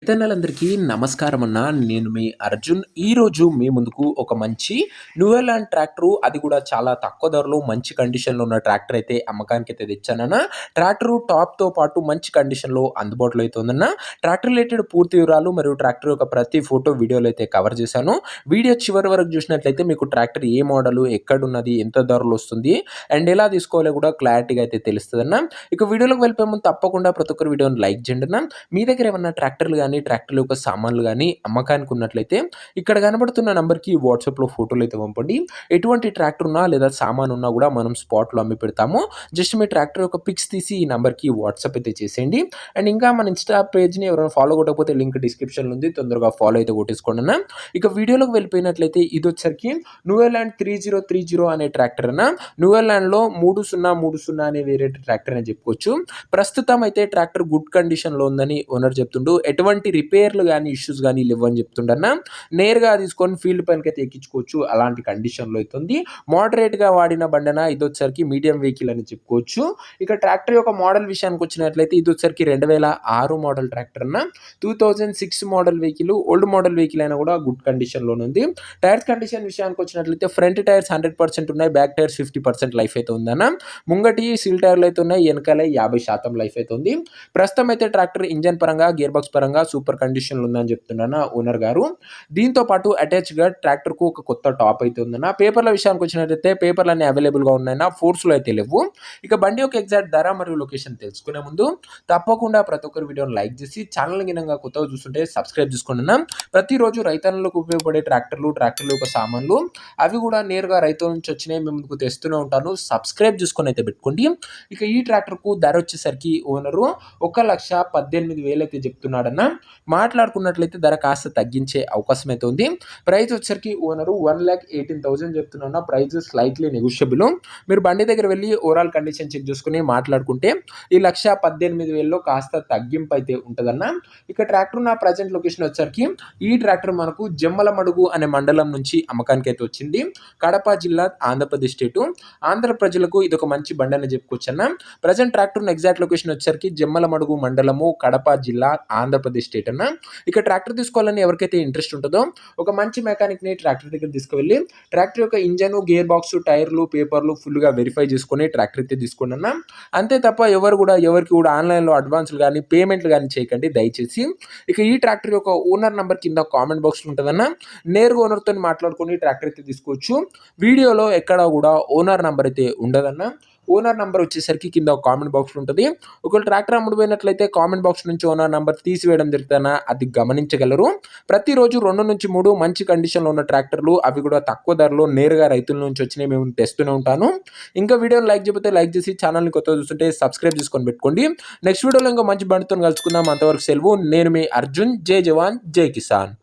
రైతన్నలందరికీ నమస్కారం అన్న. నేను మీ అర్జున్. ఈరోజు మీ ముందుకు ఒక మంచి న్యూయర్లాండ్ ట్రాక్టరు, అది కూడా చాలా తక్కువ ధరలో మంచి కండిషన్‌లో ఉన్న ట్రాక్టర్ అయితే అమ్మకానికైతే తెచ్చానన్న. ట్రాక్టరు టాప్‌తో పాటు మంచి కండిషన్‌లో అందుబాటులో అయితే ఉందన్న. ట్రాక్టర్ రిలేటెడ్ పూర్తి వివరాలు మరియు ట్రాక్టర్ యొక్క ప్రతి ఫోటో వీడియోలో అయితే కవర్ చేశాను. వీడియో చివరి వరకు చూసినట్లయితే మీకు ట్రాక్టర్ ఏ మోడలు, ఎక్కడున్నది, ఎంత ధరలో వస్తుంది అండ్ ఎలా తీసుకోవాలో కూడా క్లారిటీగా అయితే తెలుస్తదన్న. ఇక వీడియోలోకి వెళ్ళిపోయే ముందు తప్పకుండా ప్రతి ఒక్కరు వీడియోని లైక్ చేయండి అన్న. మీ దగ్గర ఏమన్నా ట్రాక్టర్లు గానీ, ట్రాక్టర్ల యొక్క సామాన్లు గానీ అమ్మకానికి ఉన్నట్లయితే ఇక్కడ కనబడుతున్న నంబర్‌కి వాట్సాప్‌లో ఫోటోలు అయితే పంపండి. ఎటువంటి ట్రాక్టర్ ఉన్నా లేదా సామాను ఉన్నా కూడా మనం స్పాట్‌లో అమ్మి పెడతాము. జస్ట్ మీ ట్రాక్టర్ యొక్క పిక్స్ తీసి ఈ నంబర్‌కి వాట్సాప్ అయితే చేసేయండి. అండ్ ఇంకా మన ఇన్‌స్టా పేజ్‌ని ఎవరైనా ఫాలో కొట్టకపోతే లింక్ డిస్క్రిప్షన్‌లో ఉంది. తొందరగా ఫాలో అయితే కొట్టేసుకోండి అన్న. ఇక వీడియోలోకి వెళ్ళిపోయినట్లయితే ఇదొచ్చేసరికి న్యూయర్లాండ్ 3030 అనే ట్రాక్టర్ అన్న. న్యూయర్లాండ్‌లో 3030 అనే వేరే ట్రాక్టర్ అని చెప్పుకోవచ్చు. ప్రస్తుతం అయితే ట్రాక్టర్ గుడ్ కండిషన్‌లో ఉందని ఓనర్ చెప్తుండు. ఎటువంటి రిపేర్లు గానీ, ఇష్యూస్ గానీ లేవని చెప్తుండన్న. నేరుగా తీసుకొని ఫీల్డ్ పైనకైతే ఎక్కించుకోవచ్చు. అలాంటి కండిషన్‌లో అయితే ఉంది. మోడరేట్‌గా వాడిన బండన. ఇదొచ్చేసరికి మీడియం వెహికల్ అని చెప్పుకోవచ్చు. ఇక ట్రాక్టర్ యొక్క మోడల్ విషయానికొచ్చినట్లయితే ఇదొచ్చేసరికి 2006 మోడల్ ట్రాక్టర్ అన్న. 2006 model vehicle, old model vehicle అయినా కూడా గుడ్ కండిషన్‌లోనే ఉంది. టైర్స్ కండిషన్ విషయానికొచ్చినట్లయితే ఫ్రంట్ టైర్స్ 100% ఉన్నాయి. బ్యాక్ టైర్స్ 50% లైఫ్ అయితే ఉందన్న. ముంగటి సీల్ టైర్లు అయితే ఉన్నాయి. వెనకాల 50% లైఫ్ అయితే ఉంది. ప్రస్తుతం అయితే ట్రాక్టర్ ఇంజన్ పరంగా, గేర్ బాక్స్ పరంగా సూపర్ కండిషన్‌లో ఉందని చెప్తున్నాను ఓనర్ గారు. దీంతో పాటు అటాచ్‌గా ట్రాక్టర్‌కు ఒక కొత్త టాప్ అయితే ఉందన్న. పేపర్ల విషయానికొచ్చినట్లయితే పేపర్‌లన్నీ అవైలబుల్‌గా ఉన్నాయన్న. ఫోర్స్‌లో అయితే లేవు. ఇక బండి యొక్క ఎగ్జాక్ట్ ధర మరియు లొకేషన్ తెలుసుకునే ముందు తప్పకుండా ప్రతి ఒక్కరు వీడియోని లైక్ చేసి ఛానల్‌ని గినంగా కొత్తగా చూస్తుంటే సబ్స్క్రైబ్ చేసుకోండి అన్న. ప్రతిరోజు రైతన్నలకు ఉపయోగపడే ట్రాక్టర్ల యొక్క సామాన్లు అవి కూడా నేరుగా రైతుల నుంచి వచ్చినవి మేము ముందుకు తెస్తూనే ఉంటాను. సబ్స్క్రైబ్ చేసుకొని అయితే పెట్టుకోండి. ఇక ఈ ట్రాక్టర్‌కు ధర వచ్చేసరికి ఓనరు 1,18,000 అయితే చెప్తున్నాడన్న. మాట్లాడుకున్నట్లయితే ధర కాస్త తగ్గించే అవకాశం అయితే ఉంది. ప్రైస్ వచ్చేసరికి ఓనరు 1,18,000 చెప్తున్నా. Price slightly negotiable. మీరు బండి దగ్గర వెళ్ళి ఓవరాల్ కండిషన్ చెక్ చేసుకొని మాట్లాడుకుంటే ఈ 1,18,000లో కాస్త తగ్గింపు అయితే ఉంటదన్న. ఇక ట్రాక్టర్ నా ప్రజెంట్ లొకేషన్ వచ్చేసరికి ఈ ట్రాక్టర్ మనకు జమ్మలమడుగు అనే మండలం నుంచి అమ్మకానికి అయితే వచ్చింది. కడప జిల్లా, ఆంధ్రప్రదేశ్ స్టేటు. ఆంధ్ర ప్రజలకు ఇదొక మంచి బండి అని చెప్పుకోవచ్చన్న. ప్రజెంట్ ట్రాక్టర్ ఎగ్జాక్ట్ లొకేషన్ వచ్చేసరికి జమ్మలమడుగు మండలము, కడప జిల్లా, ఆంధ్రప్రదేశ్ స్టేట్ అన్న. ఇక ట్రాక్టర్ తీసుకోవాలని ఎవరికైతే ఇంట్రెస్ట్ ఉంటుందో ఒక మంచి మెకానిక్‌ని ట్రాక్టర్ దగ్గర తీసుకువెళ్ళి ట్రాక్టర్ యొక్క ఇంజన్, గేర్ బాక్స్, టైర్లు, పేపర్లు ఫుల్‌గా వెరిఫై చేసుకొని ట్రాక్టర్ అయితే తీసుకోండి అన్న. అంతే తప్ప ఎవరికి కూడా ఆన్‌లైన్‌లో అడ్వాన్స్‌లు గానీ, పేమెంట్‌లు గానీ చేయకండి దయచేసి. ఇక ఈ ట్రాక్టర్ యొక్క ఓనర్ నంబర్ కింద కామెంట్ బాక్స్‌లో ఉంటదన్న. నేరుగా ఓనర్‌తోని మాట్లాడుకొని ట్రాక్టర్ అయితే తీసుకోవచ్చు. వీడియోలో ఎక్కడ కూడా ఓనర్ నంబర్ అయితే ఉండదన్న. ఓనర్ నంబర్ వచ్చేసరికి కింద ఒక కామెంట్ బాక్స్‌లో ఉంటది. ఒకవేళ ట్రాక్టర్ అమ్ముడుపోయినట్లయితే కామెంట్ బాక్స్ నుంచి ఓనర్ నంబర్ తీసివేయడం జరుగుతుందన్న. అది గమనించగలరు. ప్రతిరోజు 2-3 మంచి కండిషన్‌లో ఉన్న ట్రాక్టర్లు, అవి కూడా తక్కువ ధరలో నేరుగా రైతుల నుంచి వచ్చినవి మేము తెస్తూనే ఉంటాను. ఇంకా వీడియోని లైక్ చేయకపోతే లైక్ చేసి ఛానల్‌ని కొత్తగా చూస్తుంటే సబ్స్క్రైబ్ చేసుకొని పెట్టుకోండి. నెక్స్ట్ వీడియోలో ఇంకో మంచి బండితోని కలుసుకుందాం. అంతవరకు సెలవు. నేను మీ అర్జున్. జై జవాన్, జై కిసాన్.